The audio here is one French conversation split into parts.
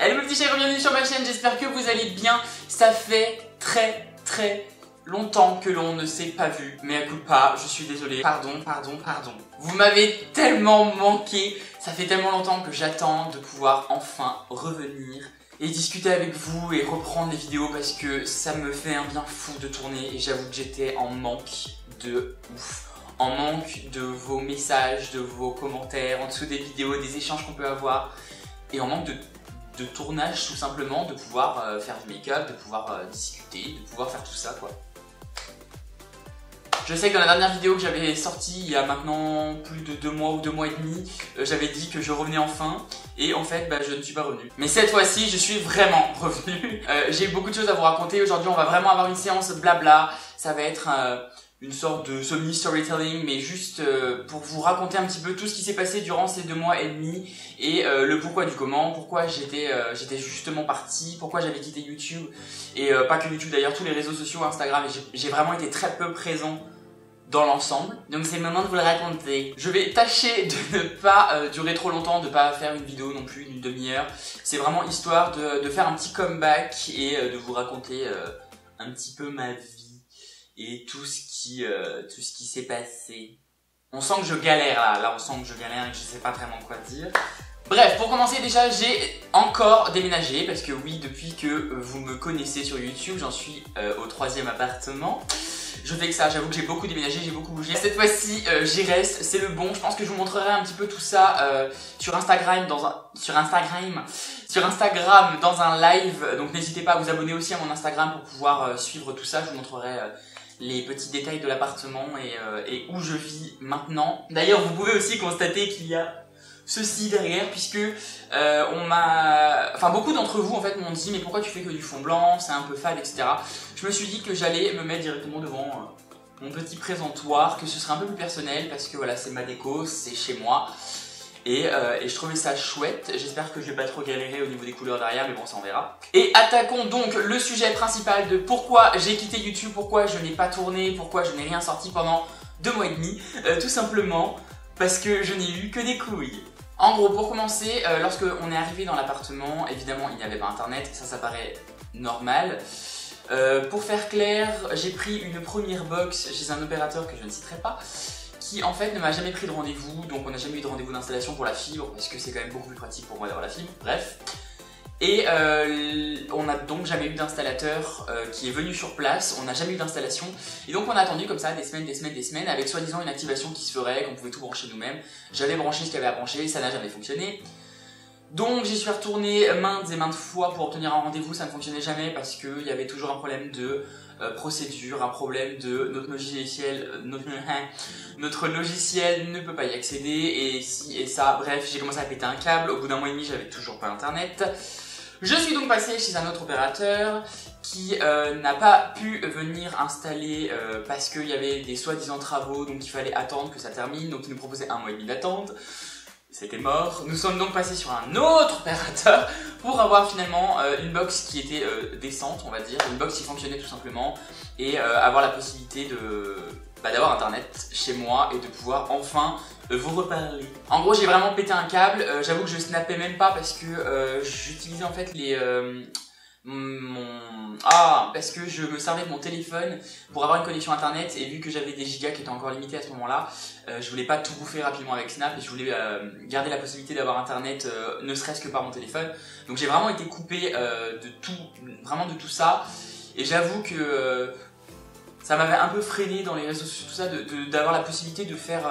Hello mes petits chers, bienvenue sur ma chaîne, j'espère que vous allez bien. Ça fait très longtemps que l'on ne s'est pas vu. Mais à coup de pas, je suis désolé. Pardon. Vous m'avez tellement manqué. Ça fait tellement longtemps que j'attends de pouvoir enfin revenir et discuter avec vous et reprendre les vidéos parce que ça me fait un bien fou de tourner et j'avoue que j'étais en manque de ouf. En manque de vos messages, de vos commentaires en dessous des vidéos, des échanges qu'on peut avoir et en manque de tournage tout simplement, de pouvoir faire du make-up, de pouvoir discuter, de pouvoir faire tout ça quoi. Je sais que dans la dernière vidéo que j'avais sortie il y a maintenant plus de 2 mois ou 2 mois et demi, j'avais dit que je revenais enfin et en fait je ne suis pas revenu. Mais cette fois-ci je suis vraiment revenu. J'ai beaucoup de choses à vous raconter. Aujourd'hui on va vraiment avoir une séance blabla. Ça va être une sorte de semi-storytelling, mais juste pour vous raconter un petit peu tout ce qui s'est passé durant ces 2 mois et demi et le pourquoi du comment, pourquoi j'étais justement parti, pourquoi j'avais quitté YouTube et pas que YouTube d'ailleurs, tous les réseaux sociaux, Instagram, et j'ai vraiment été très peu présent dans l'ensemble. Donc c'est le moment de vous le raconter. Je vais tâcher de ne pas durer trop longtemps, de pas faire une vidéo non plus d'une demi-heure. C'est vraiment histoire de faire un petit comeback et de vous raconter un petit peu ma vie et tout ce qui s'est passé. On sent que je galère là on sent que je galère et que je sais pas vraiment quoi dire. Bref, pour commencer déjà, j'ai encore déménagé parce que oui, depuis que vous me connaissez sur YouTube, j'en suis au 3e appartement. Je fais que ça, j'avoue que j'ai beaucoup déménagé, j'ai beaucoup bougé. Cette fois-ci, j'y reste, c'est le bon. Je pense que je vous montrerai un petit peu tout ça sur Instagram dans un live. Donc n'hésitez pas à vous abonner aussi à mon Instagram pour pouvoir suivre tout ça. Je vous montrerai les petits détails de l'appartement et où je vis maintenant. D'ailleurs, vous pouvez aussi constater qu'il y a ceci derrière puisque beaucoup d'entre vous en fait m'ont dit mais pourquoi tu fais que du fond blanc, c'est un peu fade, etc. Je me suis dit que j'allais me mettre directement devant mon petit présentoir, que ce serait un peu plus personnel parce que voilà, c'est ma déco, c'est chez moi et je trouvais ça chouette. J'espère que je vais pas trop galérer au niveau des couleurs derrière, mais bon, ça on verra. Et attaquons donc le sujet principal de pourquoi j'ai quitté YouTube, pourquoi je n'ai pas tourné, pourquoi je n'ai rien sorti pendant 2 mois et demi. Tout simplement parce que je n'ai eu que des couilles. En gros, pour commencer, lorsque on est arrivé dans l'appartement, évidemment il n'y avait pas internet, ça paraît normal. Pour faire clair, j'ai pris une première box chez un opérateur que je ne citerai pas, qui en fait ne m'a jamais pris de rendez-vous, donc on n'a jamais eu de rendez-vous d'installation pour la fibre, parce que c'est quand même beaucoup plus pratique pour moi d'avoir la fibre, bref. Et on n'a donc jamais eu d'installateur qui est venu sur place, on n'a jamais eu d'installation, et donc on a attendu comme ça des semaines, avec soi-disant une activation qui se ferait, qu'on pouvait tout brancher nous-mêmes. J'avais branché ce qu'il y avait à brancher, ça n'a jamais fonctionné. Donc j'y suis retourné maintes et maintes fois pour obtenir un rendez-vous, ça ne fonctionnait jamais parce qu'il y avait toujours un problème de procédure, un problème de notre logiciel ne peut pas y accéder et ci et ça, bref, j'ai commencé à péter un câble, au bout d'1 mois et demi j'avais toujours pas internet. Je suis donc passé chez un autre opérateur qui n'a pas pu venir installer parce qu'il y avait des soi-disant travaux, donc il fallait attendre que ça termine, donc il nous proposait 1 mois et demi d'attente. C'était mort. Nous sommes donc passés sur un autre opérateur pour avoir finalement une box qui était décente, on va dire, une box qui fonctionnait tout simplement et avoir la possibilité d'avoir internet chez moi et de pouvoir enfin vous reparler. En gros, j'ai vraiment pété un câble. J'avoue que je snappais même pas parce que j'utilisais en fait parce que je me servais de mon téléphone pour avoir une connexion internet et vu que j'avais des gigas qui étaient encore limités à ce moment-là, je voulais pas tout bouffer rapidement avec Snap et je voulais garder la possibilité d'avoir internet ne serait-ce que par mon téléphone. Donc j'ai vraiment été coupé de tout ça et j'avoue que ça m'avait un peu freiné dans les réseaux sociaux, tout ça, d'avoir la possibilité de faire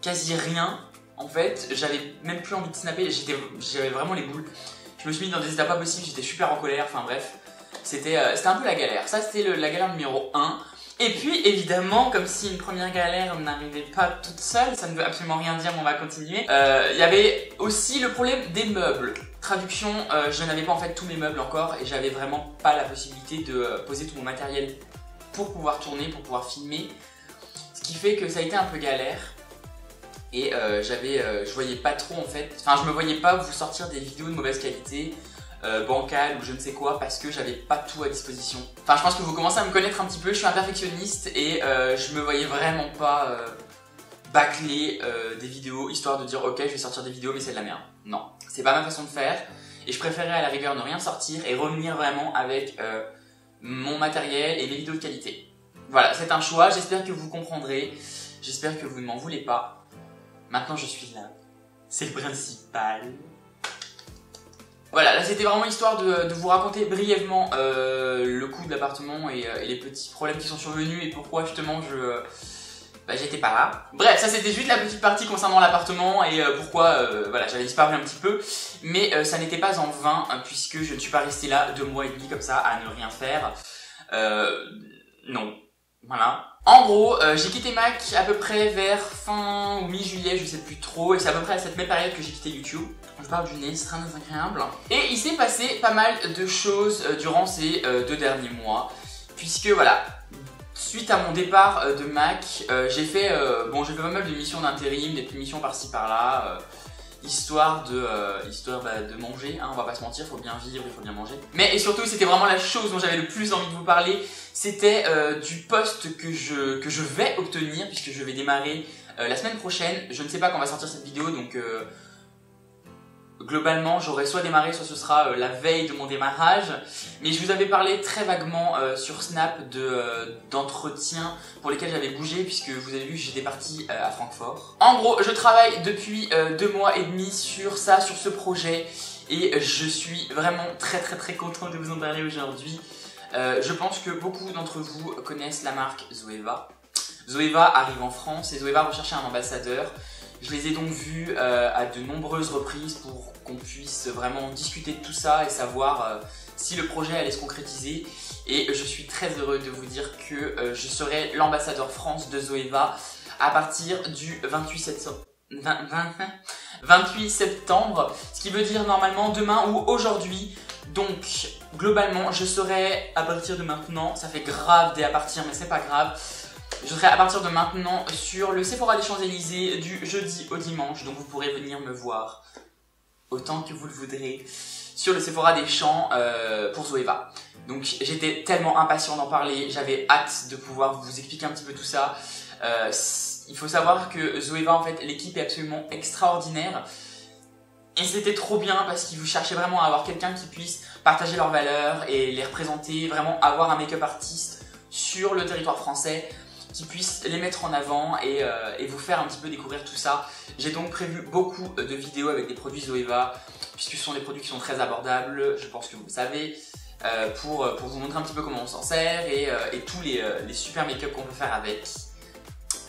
quasi rien. En fait, j'avais même plus envie de snapper, j'avais vraiment les boules. Je me suis mis dans des états pas possibles, j'étais super en colère, enfin bref, c'était un peu la galère. Ça c'était la galère numéro 1. Et puis évidemment, comme si une première galère n'arrivait pas toute seule, ça ne veut absolument rien dire mais on va continuer. Il y avait aussi le problème des meubles. Traduction, je n'avais pas en fait tous mes meubles encore et j'avais vraiment pas la possibilité de poser tout mon matériel pour pouvoir tourner, pour pouvoir filmer. Ce qui fait que ça a été un peu galère. Et je voyais pas trop en fait, je me voyais pas vous sortir des vidéos de mauvaise qualité, bancales ou je ne sais quoi parce que j'avais pas tout à disposition. Enfin je pense que vous commencez à me connaître un petit peu, je suis un perfectionniste et je me voyais vraiment pas bâcler des vidéos histoire de dire ok je vais sortir des vidéos mais c'est de la merde. Non, c'est pas ma façon de faire et je préférais à la rigueur ne rien sortir et revenir vraiment avec mon matériel et mes vidéos de qualité. Voilà, c'est un choix, j'espère que vous comprendrez, j'espère que vous ne m'en voulez pas. Maintenant je suis là, c'est le principal. Voilà, là c'était vraiment histoire de vous raconter brièvement le coût de l'appartement et les petits problèmes qui sont survenus et pourquoi justement j'étais pas là. Bref, ça c'était juste la petite partie concernant l'appartement et pourquoi voilà, j'avais disparu un petit peu. Mais ça n'était pas en vain puisque je ne suis pas resté là 2 mois et demi comme ça à ne rien faire. Non, voilà. En gros, j'ai quitté Mac à peu près vers fin ou mi-juillet, je sais plus trop, et c'est à peu près à cette même période que j'ai quitté YouTube. Je parle du nez, c'est très désagréable. Et il s'est passé pas mal de choses durant ces 2 derniers mois, puisque voilà, suite à mon départ de Mac, j'ai fait pas mal de missions d'intérim, des petites missions par-ci par-là, histoire de manger, hein, on va pas se mentir, faut bien vivre, il faut bien manger. Mais et surtout, c'était vraiment la chose dont j'avais le plus envie de vous parler, c'était du poste que je vais obtenir, puisque je vais démarrer la semaine prochaine. Je ne sais pas quand va sortir cette vidéo, donc globalement, j'aurai soit démarré, soit ce sera la veille de mon démarrage. Mais je vous avais parlé très vaguement sur Snap d'entretiens pour lesquels j'avais bougé, puisque vous avez vu que j'étais parti à Francfort. En gros, je travaille depuis 2 mois et demi sur ça, sur ce projet. Et je suis vraiment très content de vous en parler aujourd'hui. Je pense que beaucoup d'entre vous connaissent la marque Zoeva. Zoeva arrive en France et Zoeva recherchait un ambassadeur. Je les ai donc vus à de nombreuses reprises pour qu'on puisse vraiment discuter de tout ça et savoir si le projet allait se concrétiser. Et je suis très heureux de vous dire que je serai l'ambassadeur France de Zoeva à partir du 28 septembre, ce qui veut dire normalement demain ou aujourd'hui. Donc globalement je serai à partir de maintenant, ça fait grave dès à partir mais c'est pas grave. Je serai à partir de maintenant sur le Sephora des Champs-Élysées du jeudi au dimanche, donc vous pourrez venir me voir autant que vous le voudrez sur le Sephora des Champs pour Zoeva. Donc j'étais tellement impatient d'en parler, j'avais hâte de pouvoir vous expliquer un petit peu tout ça. Il faut savoir que Zoeva, en fait, l'équipe est absolument extraordinaire. Et c'était trop bien parce qu'ils vous cherchaient vraiment à avoir quelqu'un qui puisse partager leurs valeurs et les représenter, vraiment avoir un make-up artiste sur le territoire français qui puisse les mettre en avant et vous faire un petit peu découvrir tout ça. J'ai donc prévu beaucoup de vidéos avec des produits Zoeva, puisque ce sont des produits qui sont très abordables, je pense que vous le savez, pour vous montrer un petit peu comment on s'en sert et tous les super make-up qu'on peut faire avec.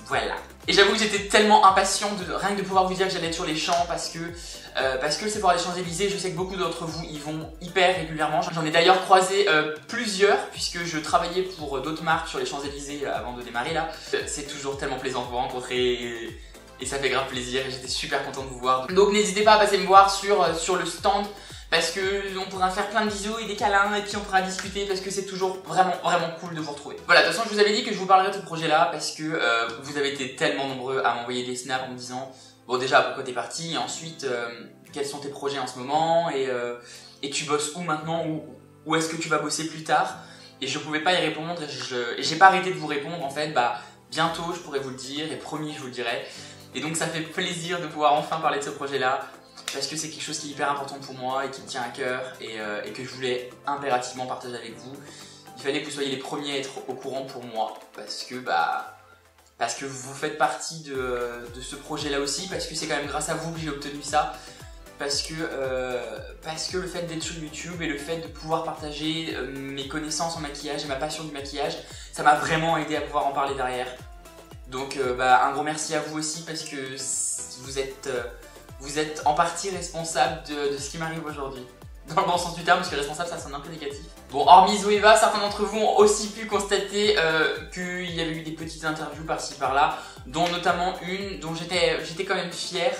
Voilà. Et j'avoue que j'étais tellement impatient rien que de pouvoir vous dire que j'allais être sur les champs parce que le Sephora des Champs-Élysées, je sais que beaucoup d'entre vous y vont hyper régulièrement. J'en ai d'ailleurs croisé plusieurs puisque je travaillais pour d'autres marques sur les Champs-Élysées avant de démarrer là. C'est toujours tellement plaisant de vous rencontrer et ça fait grave plaisir et j'étais super content de vous voir. Donc n'hésitez pas à passer me voir sur le stand parce que on pourra faire plein de bisous et des câlins et puis on pourra discuter parce que c'est toujours vraiment cool de vous retrouver. Voilà, de toute façon je vous avais dit que je vous parlerais de ce projet là parce que vous avez été tellement nombreux à m'envoyer des snaps en me disant bon déjà pourquoi t'es parti et ensuite quels sont tes projets en ce moment et tu bosses où maintenant où est-ce que tu vas bosser plus tard. Et je pouvais pas y répondre et j'ai pas arrêté de vous répondre en fait. Bientôt je pourrais vous le dire et promis je vous le dirai. Et donc ça fait plaisir de pouvoir enfin parler de ce projet là parce que c'est quelque chose qui est hyper important pour moi et qui me tient à cœur et que je voulais impérativement partager avec vous. Il fallait que vous soyez les premiers à être au courant pour moi parce que vous faites partie de ce projet là aussi, parce que c'est quand même grâce à vous que j'ai obtenu ça, parce que le fait d'être sur YouTube et le fait de pouvoir partager mes connaissances en maquillage et ma passion du maquillage, ça m'a vraiment aidé à pouvoir en parler derrière. Donc un gros merci à vous aussi parce que vous êtes en partie responsable de ce qui m'arrive aujourd'hui. Dans le bon sens du terme, parce que responsable ça sonne un peu négatif. Bon, hormis Zoeva, certains d'entre vous ont aussi pu constater qu'il y avait eu des petites interviews par-ci par-là, dont notamment une dont j'étais quand même fier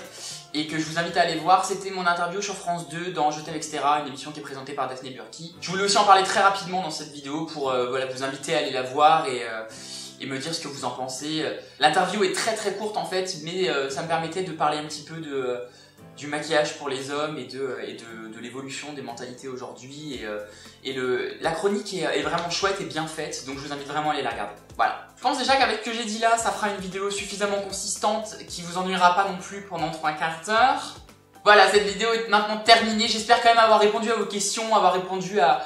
et que je vous invite à aller voir. C'était mon interview sur France 2 dans Je t'aime etc, une émission qui est présentée par Daphné Burki. Je voulais aussi en parler très rapidement dans cette vidéo pour vous inviter à aller la voir et me dire ce que vous en pensez. L'interview est très courte en fait, mais ça me permettait de parler un petit peu du maquillage pour les hommes et de l'évolution des mentalités aujourd'hui la chronique est vraiment chouette et bien faite, donc je vous invite vraiment à aller la regarder. Voilà. Je pense déjà qu'avec ce que j'ai dit là, ça fera une vidéo suffisamment consistante qui vous ennuiera pas non plus pendant 3/4 d'heure. Voilà, cette vidéo est maintenant terminée. J'espère quand même avoir répondu à vos questions, avoir répondu à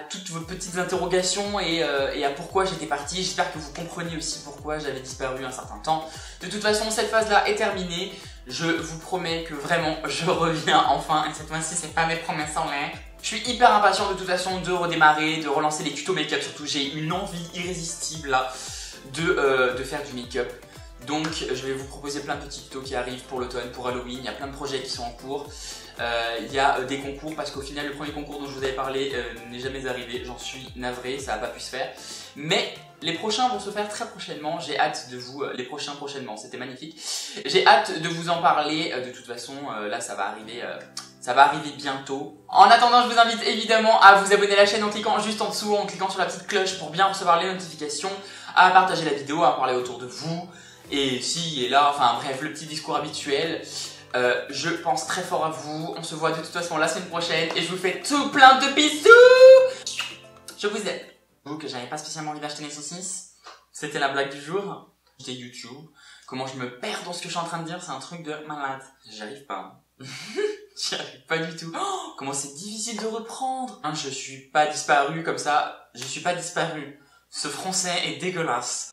toutes vos petites interrogations et à pourquoi j'étais partie. J'espère que vous comprenez aussi pourquoi j'avais disparu un certain temps. De toute façon, cette phase-là est terminée. Je vous promets que vraiment, je reviens enfin. Et cette fois-ci, c'est pas mes promesses en l'air. Je suis hyper impatient de toute façon de redémarrer, de relancer les tutos make-up. Surtout, j'ai une envie irrésistible là de faire du make-up. Donc, je vais vous proposer plein de petits tutos qui arrivent pour l'automne, pour Halloween. Il y a plein de projets qui sont en cours. Il y a des concours parce qu'au final, le premier concours dont je vous avais parlé n'est jamais arrivé. J'en suis navré, ça n'a pas pu se faire. Mais les prochains vont se faire très prochainement. J'ai hâte de vous... les prochains prochainement, c'était magnifique. J'ai hâte de vous en parler. De toute façon, là, ça va arriver bientôt. En attendant, je vous invite évidemment à vous abonner à la chaîne en cliquant juste en dessous, en cliquant sur la petite cloche pour bien recevoir les notifications, à partager la vidéo, à en parler autour de vous. Et si et là, enfin bref, le petit discours habituel. Je pense très fort à vous. On se voit de toute façon la semaine prochaine et je vous fais tout plein de bisous. Je vous aime. Vous que j'avais pas spécialement envie d'acheter des saucisses. C'était la blague du jour. C'était YouTube. Comment je me perds dans ce que je suis en train de dire, c'est un truc de malade. J'y arrive pas. J'y arrive pas du tout. Oh, comment c'est difficile de reprendre. Hein, je suis pas disparu comme ça. Je suis pas disparu. Ce français est dégueulasse.